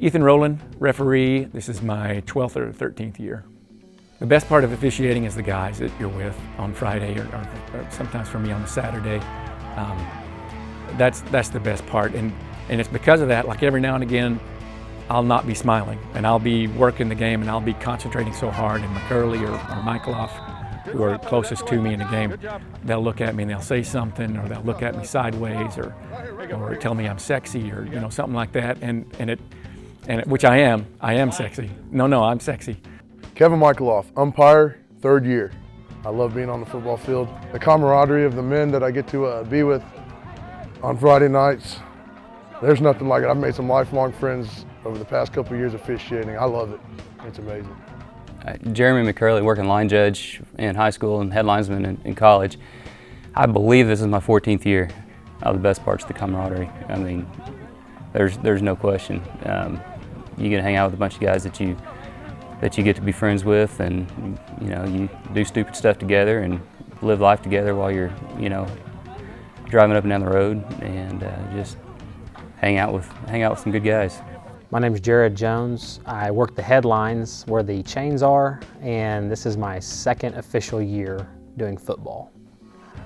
Ethan Rowland, referee. This is my 12th or 13th year. The best part of officiating is the guys that you're with on Friday or sometimes for me on a Saturday. That's the best part. And it's because of that, like every now and again, I'll not be smiling and I'll be working the game and I'll be concentrating so hard, and McCurley or Michaeloff, who are closest to me in the game, they'll look at me and they'll say something, or they'll look at me sideways, or tell me I'm sexy, or something like that, which I am sexy. No, I'm sexy. Kevin Michaeloff, umpire, 3rd year. I love being on the football field. The camaraderie of the men that I get to be with on Friday nights, there's nothing like it. I've made some lifelong friends over the past couple of years officiating. I love it. It's amazing. Jeremy McCurley, working line judge in high school and head linesman in college. I believe this is my 14th year. The best part's the camaraderie. I mean, there's no question. You get to hang out with a bunch of guys that you get to be friends with, and you do stupid stuff together and live life together while you're driving up and down the road, and just hang out with some good guys. My name is Jared Jones. I work the headlines where the chains are, and this is my 2nd official year doing football.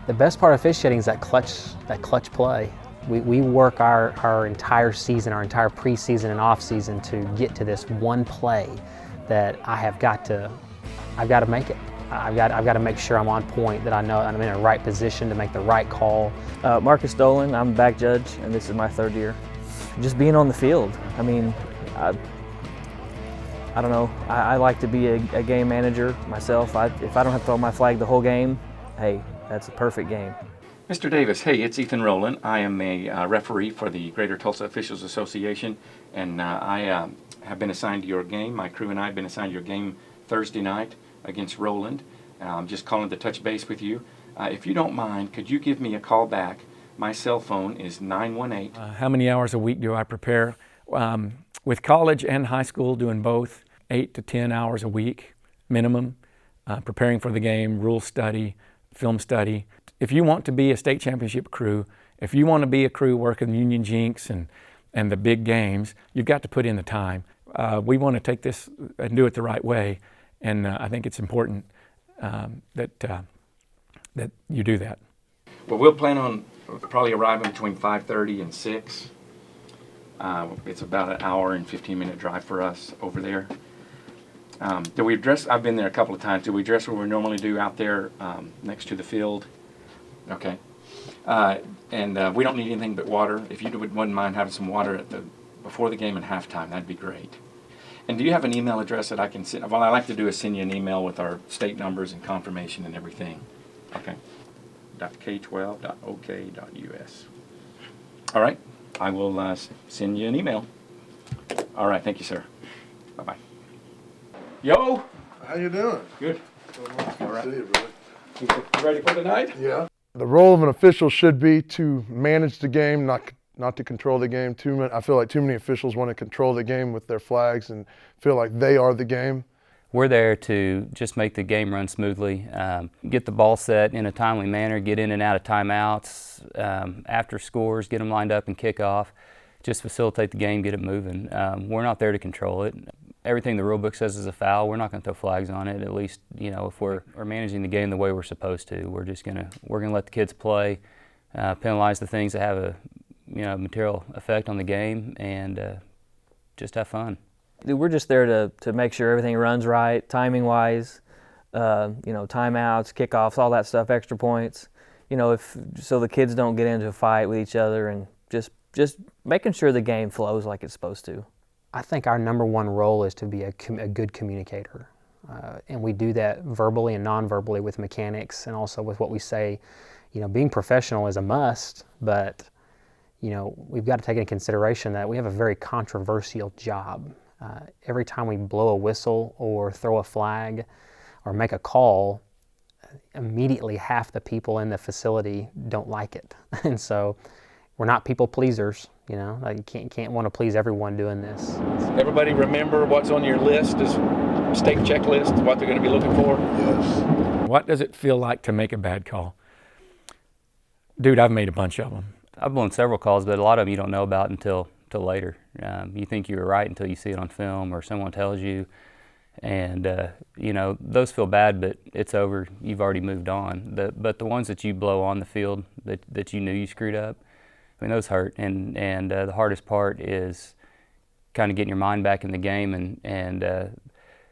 The best part of officiating is that clutch play. We work our entire season, our entire preseason and off season to get to this one play that I've got to make it. I've got to make sure I'm on point, that I know I'm in the right position to make the right call. Marcus Dolan, I'm a back judge, and this is my 3rd year. Just being on the field. I mean, I don't know. I like to be a game manager myself. If I don't have to throw my flag the whole game, hey, that's a perfect game. Mr. Davis, hey, it's Ethan Rowland. I am a referee for the Greater Tulsa Officials Association, and I have been assigned to your game. My crew and I have been assigned to your game Thursday night against Rowland. I'm just calling to touch base with you. If you don't mind, could you give me a call back? My cell phone is 918. How many hours a week do I prepare? With college and high school, doing both, 8 to 10 hours a week minimum, preparing for the game, rule study, film study. If you want to be a state championship crew, if you want to be a crew working Union Jinx and the big games, you've got to put in the time. We want to take this and do it the right way, and I think it's important that you do that. Well, we'll plan on probably arriving between 5:30 and 6. It's about an hour and 15-minute drive for us over there. Do we dress? I've been there a couple of times. Do we dress where we normally do out there next to the field? Okay. And we don't need anything but water. If you wouldn't mind having some water before the game and halftime, that'd be great. And do you have an email address that I can send? What I like to do is send you an email with our state numbers and confirmation and everything. Okay. .k12.ok.us. All right. I will send you an email. All right. Thank you, sir. Bye-bye. Yo! How you doing? Good. All right. See you, brother. You ready for tonight? Yeah. The role of an official should be to manage the game, not to control the game. I feel like too many officials want to control the game with their flags and feel like they are the game. We're there to just make the game run smoothly, get the ball set in a timely manner, get in and out of timeouts, after scores, get them lined up and kick off, just facilitate the game, get it moving. We're not there to control it. Everything the rule book says is a foul. We're not going to throw flags on it. At least, if we're managing the game the way we're supposed to, we're gonna let the kids play, penalize the things that have a material effect on the game, and just have fun. We're just there to make sure everything runs right, timing-wise, timeouts, kickoffs, all that stuff, extra points, so the kids don't get into a fight with each other, and just making sure the game flows like it's supposed to. I think our number one role is to be a good communicator, and we do that verbally and non-verbally with mechanics, and also with what we say. Being professional is a must, but we've got to take into consideration that we have a very controversial job. Every time we blow a whistle or throw a flag or make a call, immediately half the people in the facility don't like it. And so we're not people pleasers, you can't want to please everyone doing this. Everybody remember what's on your list as state checklist, what they're going to be looking for? Yes. What does it feel like to make a bad call? Dude, I've made a bunch of them. I've blown several calls, but a lot of them you don't know about until till later. You think you were right until you see it on film or someone tells you, and you know, those feel bad, but it's over. You've already moved on. But the ones that you blow on the field that you knew you screwed up, I mean, those hurt. And the hardest part is kind of getting your mind back in the game and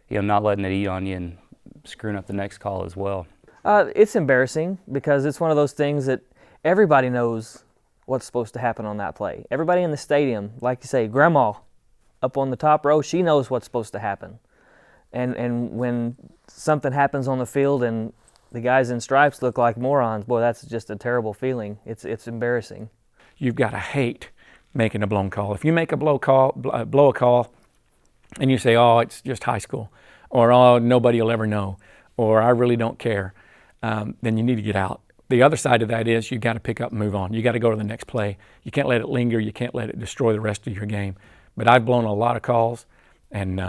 you know, not letting it eat on you and screwing up the next call as well. It's embarrassing because it's one of those things that everybody knows what's supposed to happen on that play. Everybody in the stadium, like you say, Grandma up on the top row, she knows what's supposed to happen. And when something happens on the field and the guys in stripes look like morons, boy, that's just a terrible feeling. It's embarrassing. You've got to hate making a blown call. If you make a blow a call, and you say, oh, it's just high school, or oh, nobody will ever know, or I really don't care, then you need to get out. The other side of that is you got to pick up and move on. You got to go to the next play. You can't let it linger. You can't let it destroy the rest of your game. But I've blown a lot of calls, and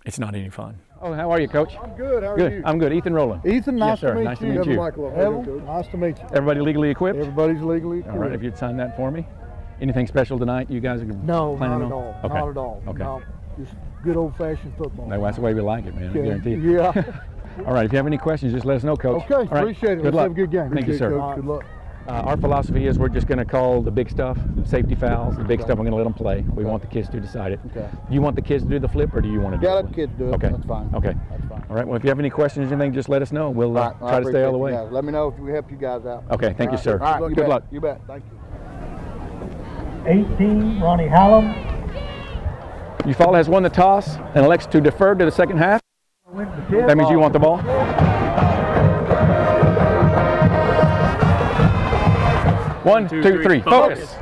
it's not any fun. Oh, how are you, Coach? I'm good. How are Good. you? I'm good. Ethan Rowland. Ethan, nice Yes, sir. to meet Nice to you. meet you. Evan, nice to meet you. Everybody legally equipped? Everybody's legally All right, if you'd sign that for me. Anything special tonight you guys are No, planning not on? at all. Okay. Not at all. Okay. No, just good old-fashioned football. No, that's the way we like it, man. I guarantee it. Yeah. All right, if you have any questions, just let us know, Coach. Okay, All right. appreciate it. Good Let's luck. have a good game. Thank you, Appreciate it, sir. Coach. Good luck. Our philosophy is we're just going to call the big stuff, safety fouls, the big stuff, we're going to let them play. We want the kids to decide it. Okay. Do you want the kids to do the flip, or do you want to do Yeah, it? let the kids do it. Okay. That's fine. Okay. That's fine. All right, well, if you have any questions or anything, just let us know. We'll All right, try to stay all the way. appreciate you guys. Let me know if we help you guys out. Okay, thank you, sir. All right, Good luck. You bet. Thank you. 18, Ronnie Hallam. Eufaula has won the toss and elects to defer to the second half. That means you want the ball? One, two, three, focus.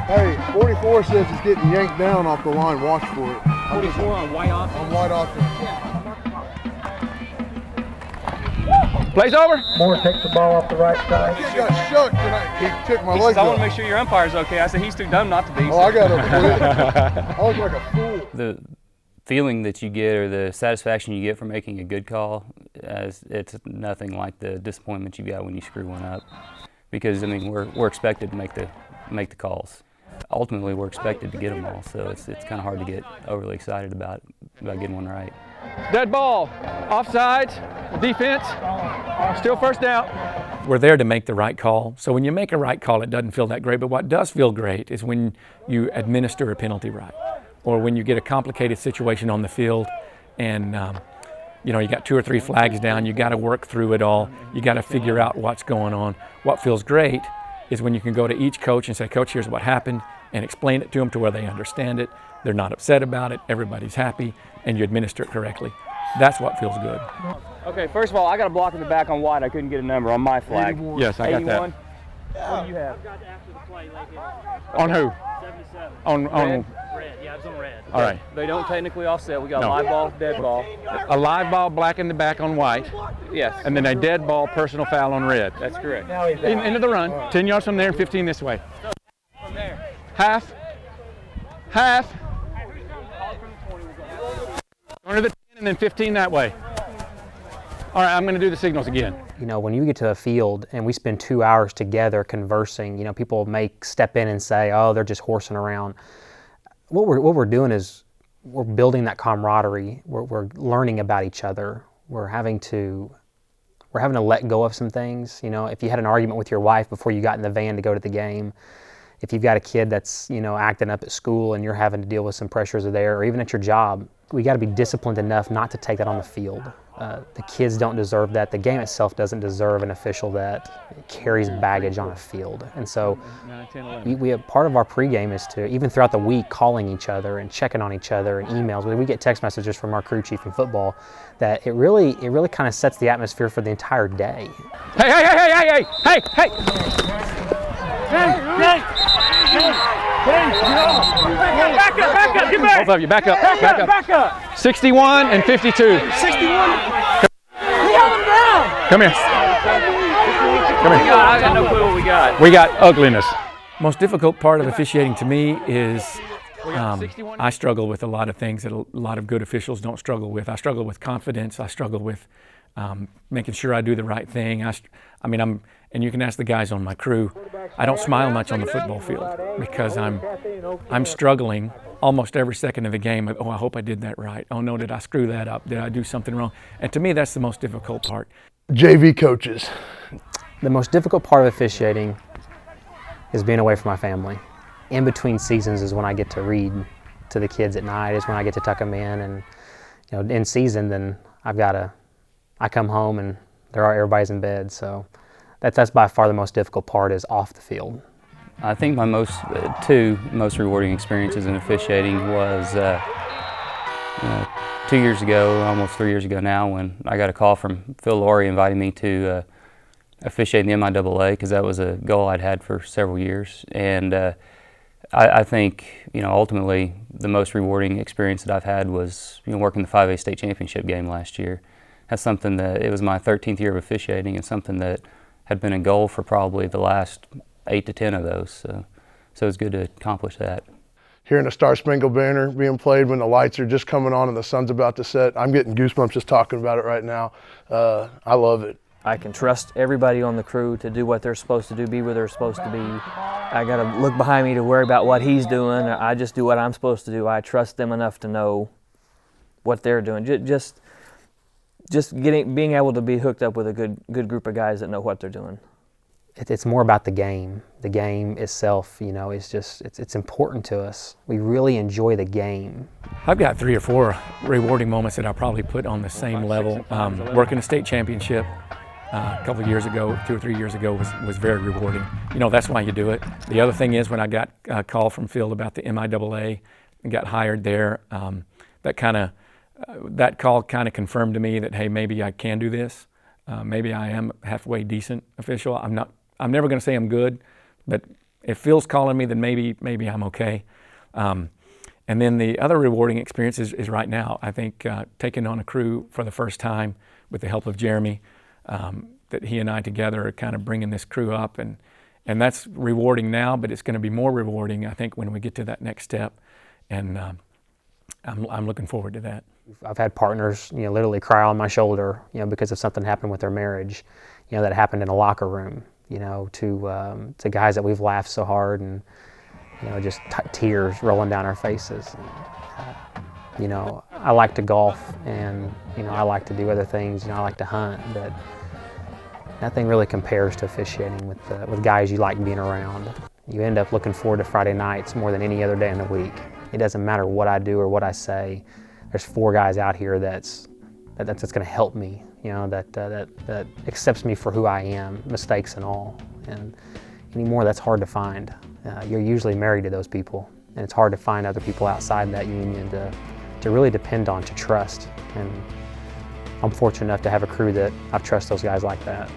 Hey, 44 says it's getting yanked down off the line. Watch for it. 44 on white offense. On white offense. Play's over. Moore takes the ball off the right side. He got shucked and he took my legs I want off. to make sure your umpire's okay. I said he's too dumb not to be. Oh, I got a I was like a fool. The feeling that you get or the satisfaction you get from making a good call, it's nothing like the disappointment you got when you screw one up. Because I mean, we're expected to make the calls. Ultimately, we're expected to get them all, so it's kind of hard to get overly excited about getting one right. Dead ball. Offsides. Defense. Still first down. We're there to make the right call. So when you make a right call, it doesn't feel that great. But what does feel great is when you administer a penalty right, or when you get a complicated situation on the field, and you know, you got 2 or 3 flags down. You got to work through it all. You got to figure out what's going on. What feels great is when you can go to each coach and say, Coach, here's what happened, and explain it to them to where they understand it. They're not upset about it. Everybody's happy, and you administer it correctly. That's what feels good. Okay, first of all, I got a block in the back on white. I couldn't get a number on my flag. 81. Yes, I got 81. that. What do you have? On who? 77. On Red? Red, yeah, it's on red. All right. They don't technically offset. We got No. live ball, dead ball. A live ball black in the back on white, Yes, and then a dead ball personal foul on red. that's correct. Now he's out. Into the run. 10 yards from there and 15 this way. Half. Half. Under the 10 and then 15 that way. All right, I'm going to do the signals again. You know, when you get to a field and we spend 2 hours together conversing, you know, people may step in and say, oh, they're just horsing around. What we're doing is we're building that camaraderie. We're learning about each other. We're having to let go of some things. You know, if you had an argument with your wife before you got in the van to go to the game, if you've got a kid that's, you know, acting up at school and you're having to deal with some pressures there, or even at your job, we got to be disciplined enough not to take that on the field. The kids don't deserve that. The game itself doesn't deserve an official that carries baggage on a field. And so we have, part of our pregame is to, even throughout the week, calling each other and checking on each other and emails. We get text messages from our crew chief in football that it really kind of sets the atmosphere for the entire day. Hey, hey, hey, hey, hey, hey, hey, Back up, get back! both of you, back up, back up. 61 and 52. 61! We held him down! Come here. Come here. I got no clue what we got. We got ugliness. Most difficult part of officiating to me is I struggle with a lot of things that a lot of good officials don't struggle with. I struggle with confidence. I struggle with making sure I do the right thing. And you can ask the guys on my crew, I don't smile much on the football field because I'm struggling almost every second of the game. Oh, I hope I did that right. Oh no, did I screw that up? Did I do something wrong? And to me, that's the most difficult part. JV coaches. The most difficult part of officiating is being away from my family. In between seasons is when I get to read to the kids at night, is when I get to tuck them in, and in season, then I come home and everybody's in bed. So that's by far the most difficult part, is off the field. I think my two most rewarding experiences in officiating was 2 years ago, almost 3 years ago now, when I got a call from Phil Laurie inviting me to officiate in the MIAA, because that was a goal I'd had for several years. And I think, ultimately the most rewarding experience that I've had was, working the 5A state championship game last year. That's something that, it was my 13th year of officiating, and something that had been a goal for probably the last 8 to 10 of those. So it's good to accomplish that. Hearing a Star Spangled Banner being played when the lights are just coming on and the sun's about to set, I'm getting goosebumps just talking about it right now. I love it. I can trust everybody on the crew to do what they're supposed to do, be where they're supposed to be. I got to look behind me to worry about what he's doing. I just do what I'm supposed to do. I trust them enough to know what they're doing. Just being able to be hooked up with a good group of guys that know what they're doing. It's more about the game. The game itself, it's important to us. We really enjoy the game. I've got 3 or 4 rewarding moments that I probably put on the same level. Working a state championship a couple of years ago, 2 or 3 years ago, was very rewarding. That's why you do it. The other thing is, when I got a call from Phil about the MIAA and got hired there, that call kind of confirmed to me that, hey, maybe I can do this. Maybe I am a halfway decent official. I'm never going to say I'm good, but if Phil's calling me, then maybe I'm okay. And then the other rewarding experience is right now. I think taking on a crew for the first time with the help of Jeremy, that he and I together are kind of bringing this crew up, and that's rewarding now, but it's going to be more rewarding, I think, when we get to that next step, and I'm looking forward to that. I've had partners, literally cry on my shoulder, because of something happened with their marriage, that happened in a locker room, to guys that we've laughed so hard, and just tears rolling down our faces. I like to golf, and I like to do other things. I like to hunt, but nothing really compares to officiating with guys you like being around. You end up looking forward to Friday nights more than any other day in the week. It doesn't matter what I do or what I say. There's 4 guys out here that's going to help me. That accepts me for who I am, mistakes and all. And anymore, that's hard to find. You're usually married to those people, and it's hard to find other people outside that union to really depend on, to trust. And I'm fortunate enough to have a crew that I trust those guys like that.